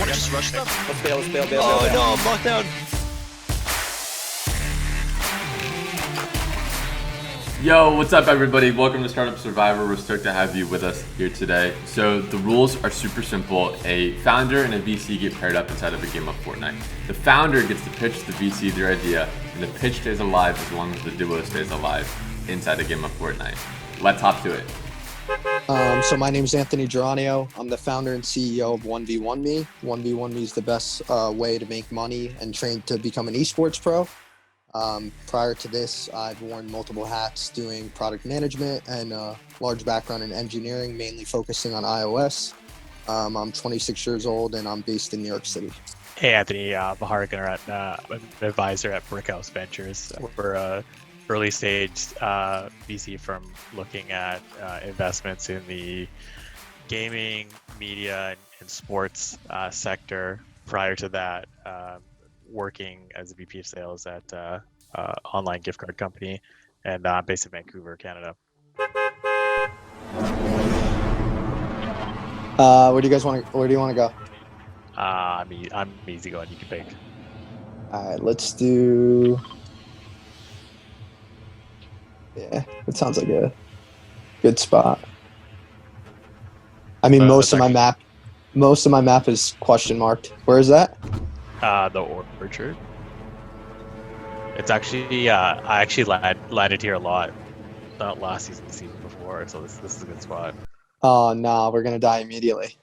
Just rush them. Let's bail. Oh no, I'm locked down. Yo, what's up everybody? Welcome to Startup Survivor. We're stoked to have you with us here today. So the rules are super simple. A founder and a VC get paired up inside of a game of Fortnite. The founder gets to pitch the VC their idea, and the pitch stays alive as long as the duo stays alive inside a game of Fortnite. Let's hop to it. So my name is Anthony Geranio. I'm the founder and CEO of 1v1me. 1v1me is the best way to make money and train to become an esports pro. Prior to this, I've worn multiple hats doing product management and a large background in engineering, mainly focusing on iOS. I'm 26 years old and I'm based in New York City. Hey Anthony, Vohara Gunaratna, I'm an advisor at Brickhouse Ventures. We're a early stage VC firm looking at investments in the gaming, media, and sports sector. Prior to that, working as a VP of sales at online gift card company, and I'm based in Vancouver, Canada. Where do you want to go? I'm easy going. You can pick. All right, let's do. Yeah, it sounds like a good spot. I mean, most of my map is question marked. Where is that? The orchard. It's actually I actually landed here a lot, not last season, the season before, so this is a good spot. Oh no, we're gonna die immediately.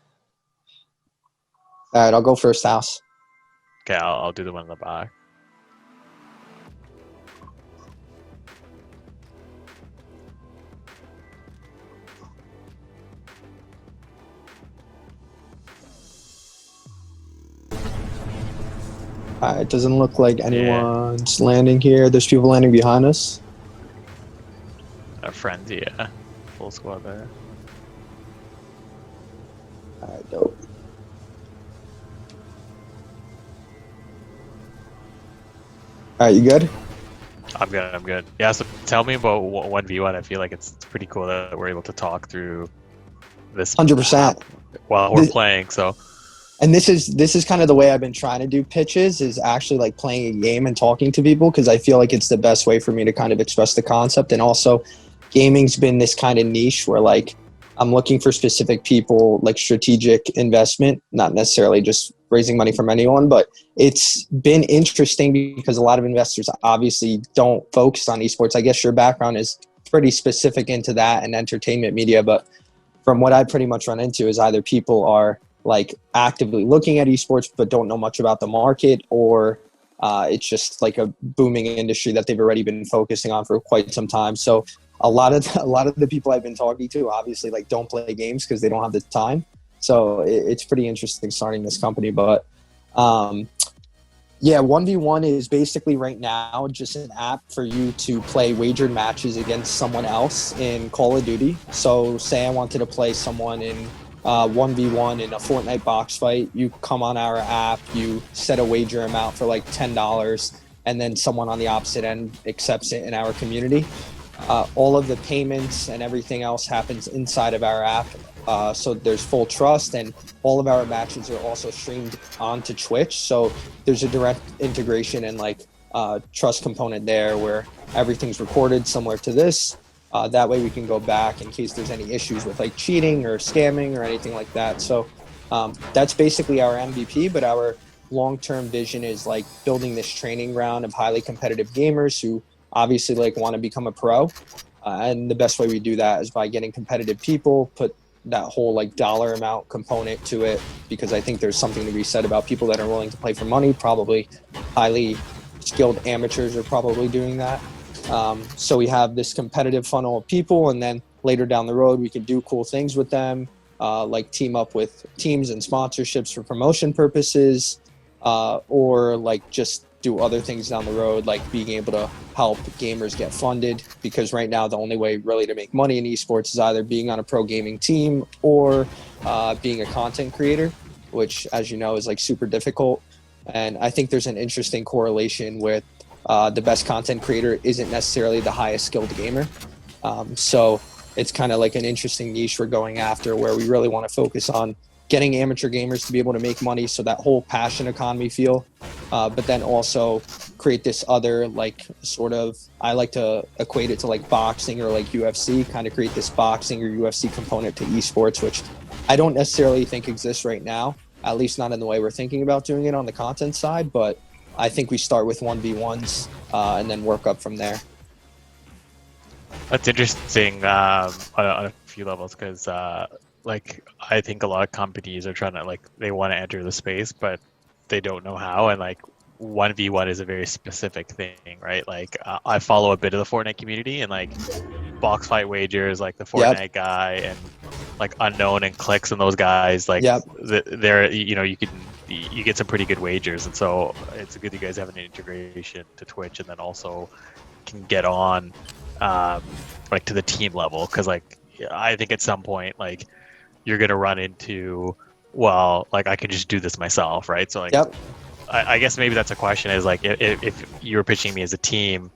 All right, I'll go first house. Okay, I'll do the one in the back. It doesn't look like anyone's landing here. There's people landing behind us. Our friends, yeah. Full squad there. Alright, dope. Alright, you good? I'm good. Yeah, so tell me about 1v1. I feel like it's pretty cool that we're able to talk through this 100%. while we're playing, so... And this is kind of the way I've been trying to do pitches, is actually like playing a game and talking to people, because I feel like it's the best way for me to kind of express the concept. And also gaming's been this kind of niche where like I'm looking for specific people, like strategic investment, not necessarily just raising money from anyone, but it's been interesting because a lot of investors obviously don't focus on esports. I guess your background is pretty specific into that and entertainment media, but from what I pretty much run into is either people are like actively looking at esports but don't know much about the market, or it's just like a booming industry that they've already been focusing on for quite some time. So a lot of the people I've been talking to obviously like don't play games because they don't have the time. So it's pretty interesting starting this company. But yeah, 1v1 is basically right now just an app for you to play wagered matches against someone else in Call of Duty. So say I wanted to play someone in 1v1 in a Fortnite box fight, you come on our app, you set a wager amount for like $10, and then someone on the opposite end accepts it in our community. All of the payments and everything else happens inside of our app, so there's full trust, and all of our matches are also streamed onto Twitch, so there's a direct integration and like trust component there where everything's recorded similar to this. That way we can go back in case there's any issues with like cheating or scamming or anything like that. So that's basically our MVP, but our long-term vision is like building this training ground of highly competitive gamers who obviously like want to become a pro. And the best way we do that is by getting competitive people, put that whole like dollar amount component to it, because I think there's something to be said about people that are willing to play for money. Probably highly skilled amateurs are probably doing that. So we have this competitive funnel of people, and then later down the road, we can do cool things with them, like team up with teams and sponsorships for promotion purposes, or like just do other things down the road, like being able to help gamers get funded, because right now the only way really to make money in esports is either being on a pro gaming team or being a content creator, which, as you know, is like super difficult. And I think there's an interesting correlation with the best content creator isn't necessarily the highest skilled gamer. So it's kind of like an interesting niche we're going after, where we really want to focus on getting amateur gamers to be able to make money, so that whole passion economy feel, but then also create this other like sort of, I like to equate it to like boxing or like UFC, kind of create this boxing or UFC component to esports, which I don't necessarily think exists right now, at least not in the way we're thinking about doing it on the content side, but I think we start with 1v1s and then work up from there. That's interesting on a few levels because, like, I think a lot of companies are trying to, like, they want to enter the space, but they don't know how. And, like, 1v1 is a very specific thing, right? Like, I follow a bit of the Fortnite community and, like, box fight wagers, like the Fortnite guy and, like, Unknown and Clicks and those guys, like, they're, you know, you get some pretty good wagers. And so it's good that you guys have an integration to Twitch and then also can get on like to the team level, because like I think at some point like you're gonna run into, well, like I can just do this myself, right? So like I guess maybe that's a question, is like if you were pitching me as a team,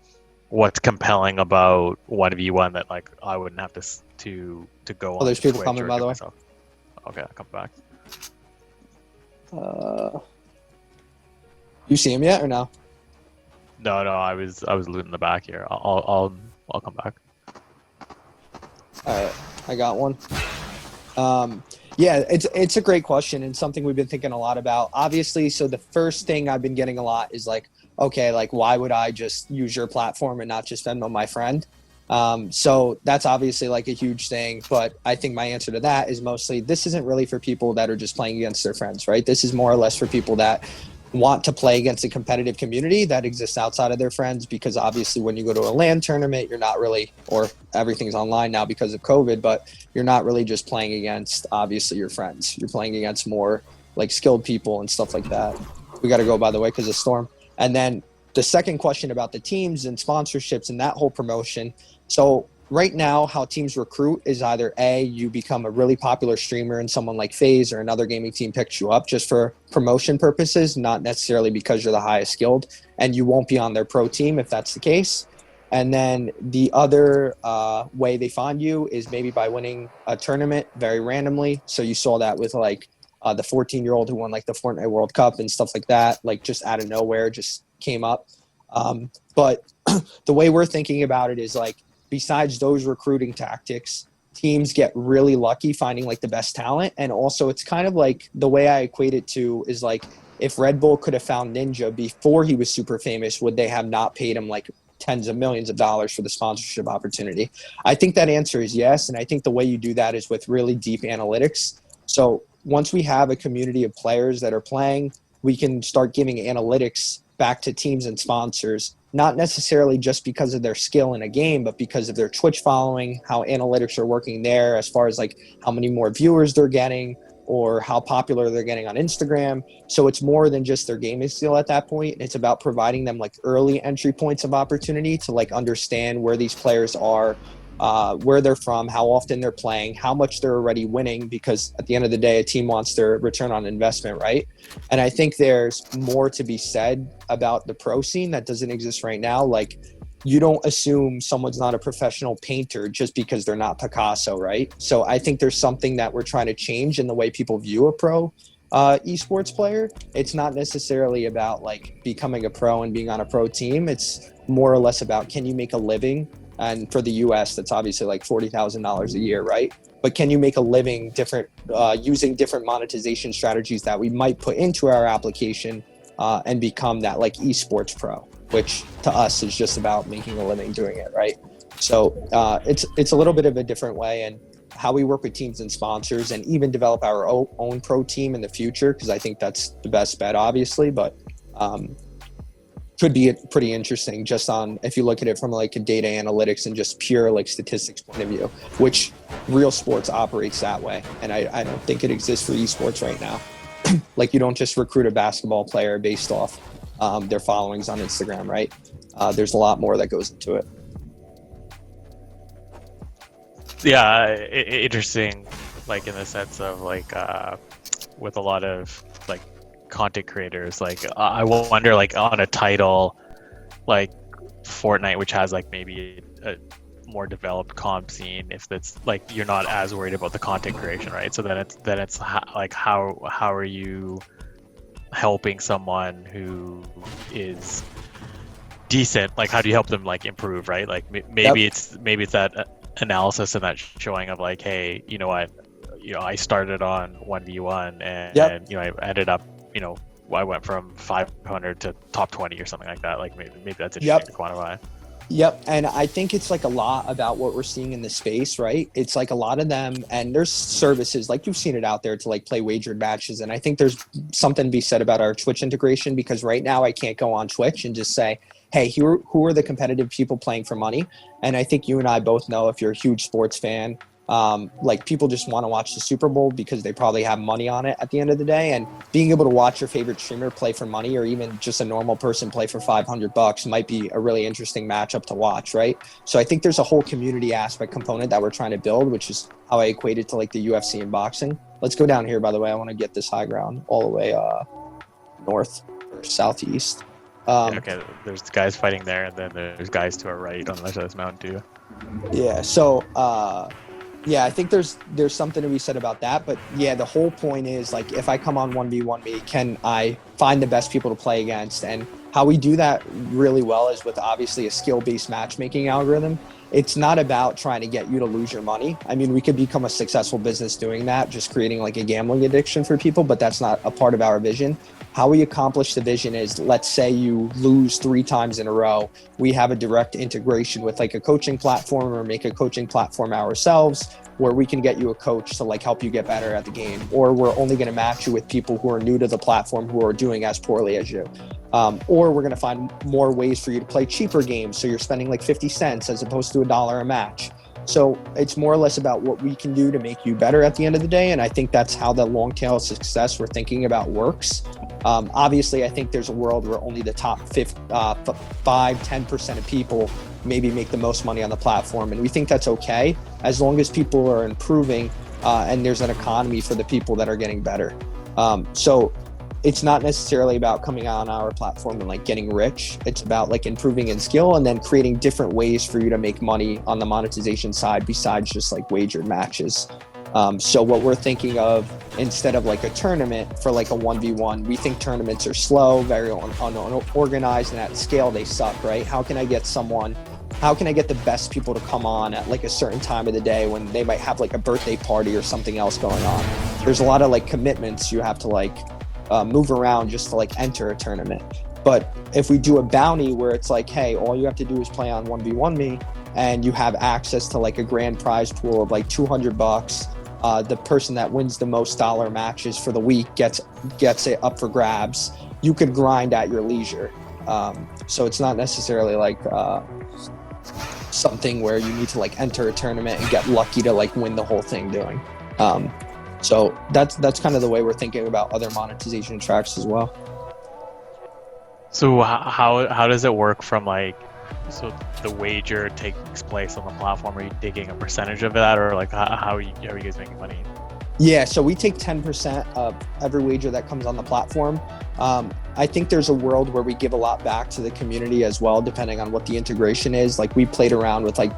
what's compelling about 1v1 that like I wouldn't have to go on. There's people coming, by the way. Okay, I'll come back. You see him yet or no? No, I was looting the back here. I'll come back. All right, I got one. Yeah, it's a great question and something we've been thinking a lot about. Obviously, so the first thing I've been getting a lot is like, okay, like why would I just use your platform and not just Venmo my friend? So that's obviously like a huge thing, but I think my answer to that is mostly this isn't really for people that are just playing against their friends, right? This is more or less for people that want to play against a competitive community that exists outside of their friends, because obviously when you go to a LAN tournament, you're not really, or everything's online now because of COVID, but you're not really just playing against obviously your friends. You're playing against more like skilled people and stuff like that. We got to go, by the way, because of Storm. And then the second question about the teams and sponsorships and that whole promotion. So right now, how teams recruit is either A, you become a really popular streamer and someone like FaZe or another gaming team picks you up just for promotion purposes, not necessarily because you're the highest skilled, and you won't be on their pro team if that's the case. And then the other way they find you is maybe by winning a tournament very randomly. So you saw that with like the 14-year-old who won like the Fortnite World Cup and stuff like that, like just out of nowhere, just came up. But the way we're thinking about it is like, besides those recruiting tactics, teams get really lucky finding like the best talent. And also it's kind of like the way I equate it to is like, if Red Bull could have found Ninja before he was super famous, would they have not paid him like tens of millions of dollars for the sponsorship opportunity? I think that answer is yes. And I think the way you do that is with really deep analytics. So once we have a community of players that are playing, we can start giving analytics back to teams and sponsors, not necessarily just because of their skill in a game, but because of their Twitch following, how analytics are working there as far as like how many more viewers they're getting or how popular they're getting on Instagram. So it's more than just their gaming skill at that point. It's about providing them like early entry points of opportunity to like understand where these players are, where they're from, how often they're playing, how much they're already winning, because at the end of the day, a team wants their return on investment, right? And I think there's more to be said about the pro scene that doesn't exist right now. Like, you don't assume someone's not a professional painter just because they're not Picasso, right? So I think there's something that we're trying to change in the way people view a pro esports player. It's not necessarily about like becoming a pro and being on a pro team. It's more or less about, can you make a living? And for the US, that's obviously like $40,000 a year, right? But can you make a living using different monetization strategies that we might put into our application and become that like esports pro, which to us is just about making a living doing it, right? So it's a little bit of a different way, and how we work with teams and sponsors and even develop our own pro team in the future, because I think that's the best bet, obviously, but could be pretty interesting just on, if you look at it from like a data analytics and just pure like statistics point of view, which real sports operates that way. And I don't think it exists for esports right now. Like, you don't just recruit a basketball player based off their followings on Instagram, right? There's a lot more that goes into it. Yeah, interesting, like in the sense of like with a lot of like content creators, like I wonder, like on a title like Fortnite, which has like maybe more developed comp scene, if that's like you're not as worried about the content creation, right? So then it's like how are you helping someone who is decent? Like how do you help them like improve, right? Like maybe it's that analysis and that showing of like, hey, you know what, I started on 1v1 and I ended up, I went from 500 to top 20 or something like that. Like maybe that's interesting to quantify. Yep. And I think it's like a lot about what we're seeing in the space, right? It's like a lot of them, and there's services like you've seen it out there to like play wagered matches. And I think there's something to be said about our Twitch integration, because right now I can't go on Twitch and just say, hey, who are the competitive people playing for money? And I think you and I both know, if you're a huge sports fan, like people just want to watch the Super Bowl because they probably have money on it at the end of the day. And being able to watch your favorite streamer play for money, or even just a normal person play for $500 might be a really interesting matchup to watch, right? So I think there's a whole community aspect component that we're trying to build, which is how I equate it to like the UFC and boxing. Let's go down here, by the way. I want to get this high ground all the way north or southeast. Okay, there's guys fighting there, and then there's guys to our right on the other side of this mountain too. Yeah, so yeah, I think there's something to be said about that. But yeah, the whole point is like, if I come on 1v1 me, can I find the best people to play against? And how we do that really well is with obviously a skill-based matchmaking algorithm. It's not about trying to get you to lose your money. I mean, we could become a successful business doing that, just creating like a gambling addiction for people, but that's not a part of our vision. How we accomplish the vision is, let's say you lose 3 times in a row. We have a direct integration with like a coaching platform, or make a coaching platform ourselves, where we can get you a coach to like help you get better at the game. Or we're only going to match you with people who are new to the platform, who are doing as poorly as you. Or we're going to find more ways for you to play cheaper games, so you're spending like 50 cents as opposed to $1 a match. So it's more or less about what we can do to make you better at the end of the day. And I think that's how the long tail of success we're thinking about works. Obviously, I think there's a world where only the top 5-10% of people maybe make the most money on the platform. And we think that's okay, as long as people are improving and there's an economy for the people that are getting better. So it's not necessarily about coming on our platform and like getting rich. It's about like improving in skill, and then creating different ways for you to make money on the monetization side besides just like wagered matches. So what we're thinking of, instead of like a tournament for like a 1v1, we think tournaments are slow, very unorganized, and at scale they suck, right? How can I get the best people to come on at like a certain time of the day when they might have like a birthday party or something else going on? There's a lot of like commitments you have to like move around just to like enter a tournament. But if we do a bounty where it's like, hey, all you have to do is play on 1v1 me, and you have access to like a grand prize pool of like $200, the person that wins the most dollar matches for the week gets it up for grabs. You could grind at your leisure. So it's not necessarily like something where you need to like enter a tournament and get lucky to like win the whole thing doing. So that's kind of the way we're thinking about other monetization tracks as well. So how does it work from like, so the wager takes place on the platform? Are you taking a percentage of that, or like how are you guys making money? Yeah, so we take 10% of every wager that comes on the platform. I think there's a world where we give a lot back to the community as well, depending on what the integration is. Like we played around with like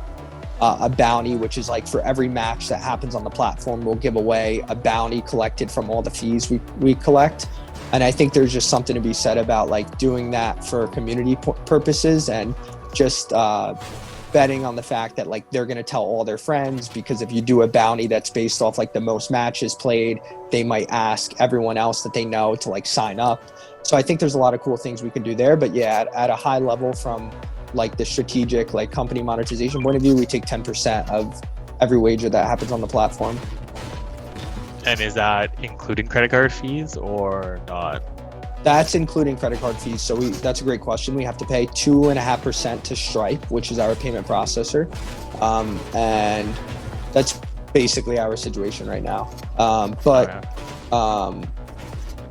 a bounty, which is like for every match that happens on the platform, we'll give away a bounty collected from all the fees we collect. And I think there's just something to be said about like doing that for community purposes, and just betting on the fact that like they're going to tell all their friends, because if you do a bounty that's based off like the most matches played, they might ask everyone else that they know to like sign up. So I think there's a lot of cool things we can do there. But yeah, at a high level, from like the strategic like company monetization point of view, we take 10% of every wager that happens on the platform. And is that including credit card fees or not? That's including credit card fees. So that's a great question. We have to pay 2.5% to Stripe, which is our payment processor. And that's basically our situation right now.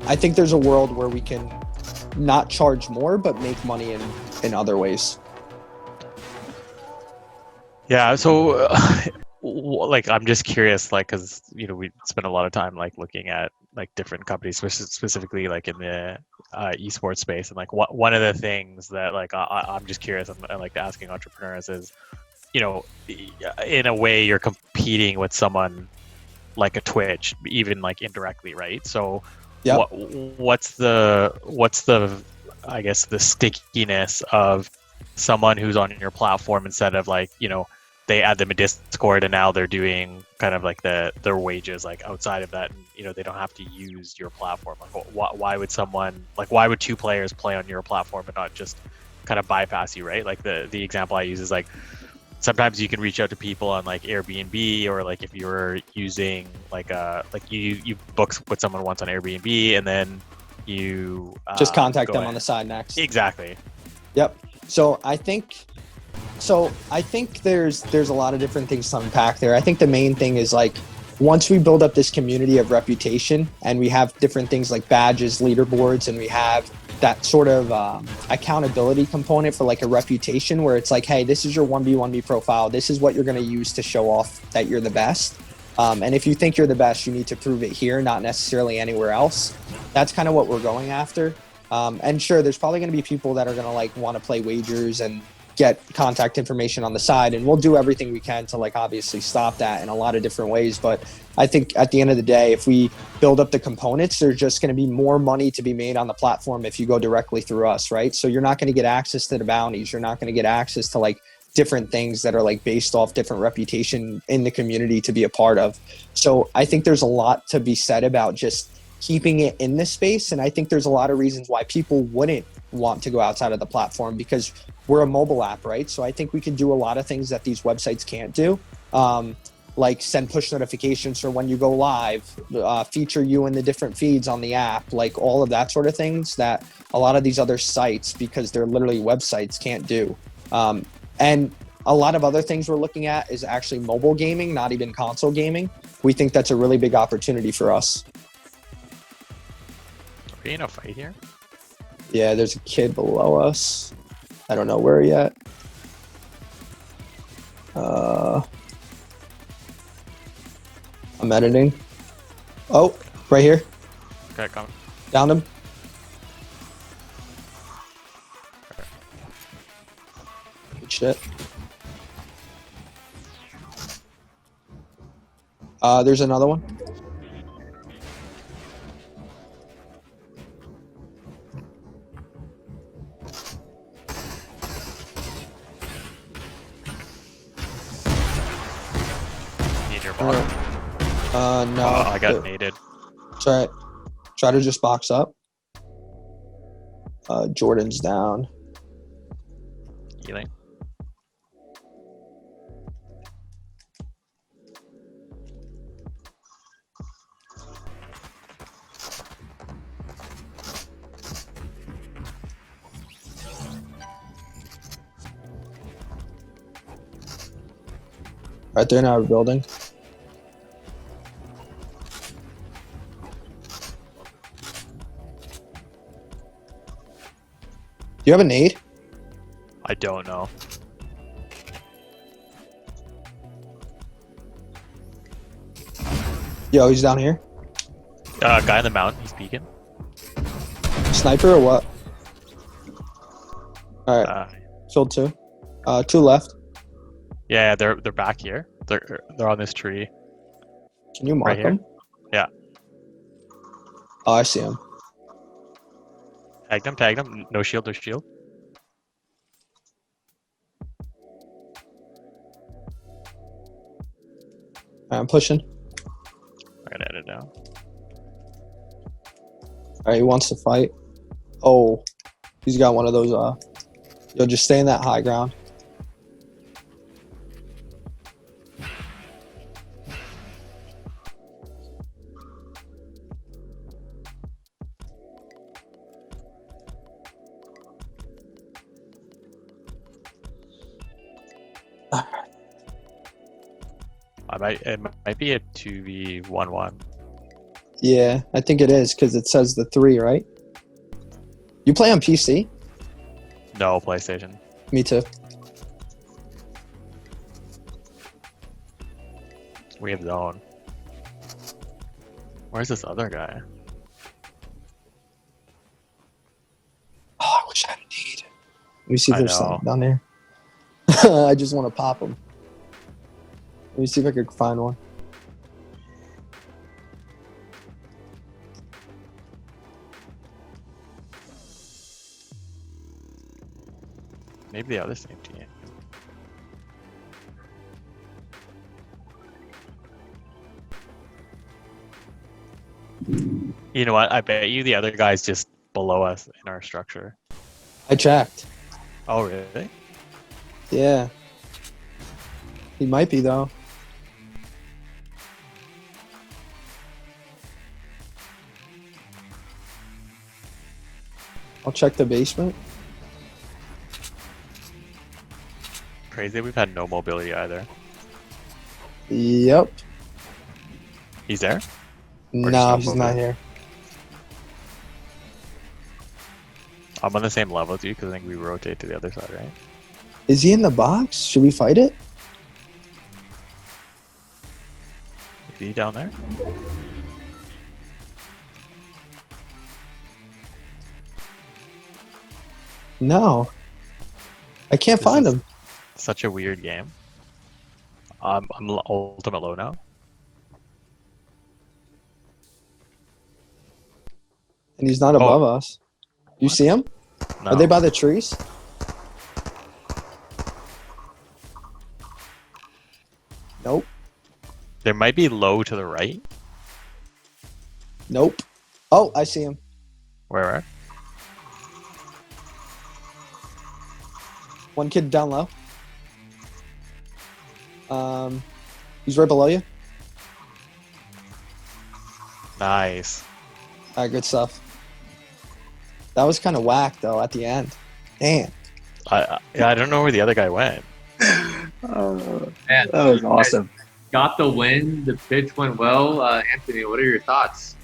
I think there's a world where we can not charge more, but make money in other ways. Yeah, so like I'm just curious, like, because we spend a lot of time like looking at like different companies, specifically like in the esports space, and like one of the things that like I'm just curious, and like asking entrepreneurs is, in a way you're competing with someone like a Twitch, even like indirectly, right? So Yep. what's the I guess the stickiness of someone who's on your platform instead of like, they add them a Discord and now they're doing kind of like their wages like outside of that, and they don't have to use your platform. Like why would two players play on your platform and not just kind of bypass you, right? Like the example I use is like sometimes you can reach out to people on like Airbnb, or like if you were using like you book with someone once on Airbnb and then you Just contact go them ahead. on the side next. Exactly. Yep. So I think there's a lot of different things to unpack there. I think the main thing is like once we build up this community of reputation and we have different things like badges, leaderboards, and we have that sort of accountability component for like a reputation where it's like, hey, this is your 1v1v profile. This is what you're going to use to show off that you're the best. And if you think you're the best, you need to prove it here, not necessarily anywhere else. That's kind of what we're going after. And sure, there's probably going to be people that are going to like want to play wagers and get contact information on the side, and we'll do everything we can to like obviously stop that in a lot of different ways. But I think at the end of the day, if we build up the components, there's just going to be more money to be made on the platform if you go directly through us, right? So you're not going to get access to the bounties, you're not going to get access to like different things that are like based off different reputation in the community to be a part of. So I think there's a lot to be said about just keeping it in this space, and I think there's a lot of reasons why people wouldn't want to go outside of the platform, because we're a mobile app, right? So I think we can do a lot of things that these websites can't do, like send push notifications for when you go live, feature you in the different feeds on the app, like all of that sort of things that a lot of these other sites, because they're literally websites, can't do. And a lot of other things we're looking at is actually mobile gaming, not even console gaming. We think that's a really big opportunity for us. Are we in a fight here? Yeah, there's a kid below us. I don't know where yet. I'm editing. Oh, right here. Okay, come. Downed him. Good shit. There's another one. Need your bottom. No. I got naded. Try to just box up. Jordan's down. Healing. Right there in our building. Do you have a nade? I don't know. Yo, he's down here. Guy in the mountain, he's peeking. Sniper or what? All right, killed two. Two left. Yeah, they're back here. They're on this tree. Can you mark Right here? them? Yeah. Oh, I see him. Tagged him. No shield, there's shield. I'm pushing. I gotta edit now. All right, he wants to fight. Oh, he's got one of those. Yo, just stay in that high ground. It might be a 2v11. Yeah, I think it is because it says the 3, right? You play on PC? No, PlayStation. Me too. We have zone. Where's this other guy? Oh, I wish I had a need. Let me see if I there's know. something down there. I just want to pop them. Let me see if I could find one. Maybe the other same team. You know what? I bet you the other guy's just below us in our structure. I checked. Oh, really? Yeah. He might be, though. I'll check the basement. Crazy, we've had no mobility either. Yep. He's there? No, no he's not mobility? here. I'm on the same level as you because I think we rotate to the other side, right? Is he in the box? Should we fight it? Is he down there? No. I can't This find is- him. Such a weird game. I'm ultimate low now. And he's not above us. You see him? No. Are they by the trees? Nope. There might be low to the right. Nope. Oh, I see him. Where? One kid down low. He's right below you. Nice. All right, good stuff. That was kind of whack though at the end. Damn. I don't know where the other guy went. Man, That was awesome. got the win. The pitch went well. Anthony, what are your thoughts?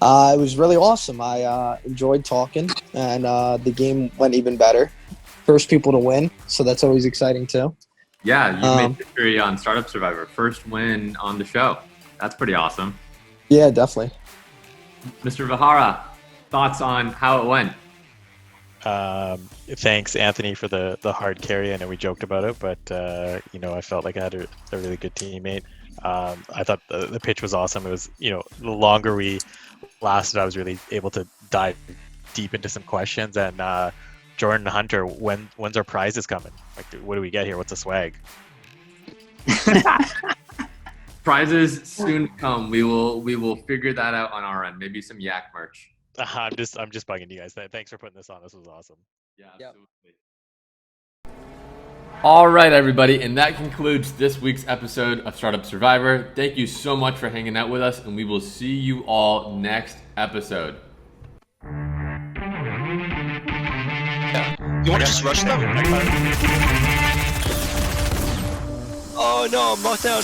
It was really awesome. I enjoyed talking, and the game went even better. First people to win, so that's always exciting too. Yeah, you made history on Startup Survivor. First win on the show. That's pretty awesome. Yeah, definitely. Mr. Vohara, thoughts on how it went? Thanks, Anthony, for the hard carry. I know we joked about it, but I felt like I had a really good teammate. I thought the pitch was awesome. It was, the longer we lasted, I was really able to dive deep into some questions. And Jordan Hunter, when's our prizes coming? Like, what do we get here? What's the swag? Prizes soon to come. We will figure that out on our end. Maybe some yak merch. I'm just bugging you guys. Thanks for putting this on. This was awesome. Yeah, Yep. absolutely. All right, everybody, and that concludes this week's episode of Startup Survivor. Thank you so much for hanging out with us, and we will see you all next episode. You want to just rush them? Oh no, I'm locked down.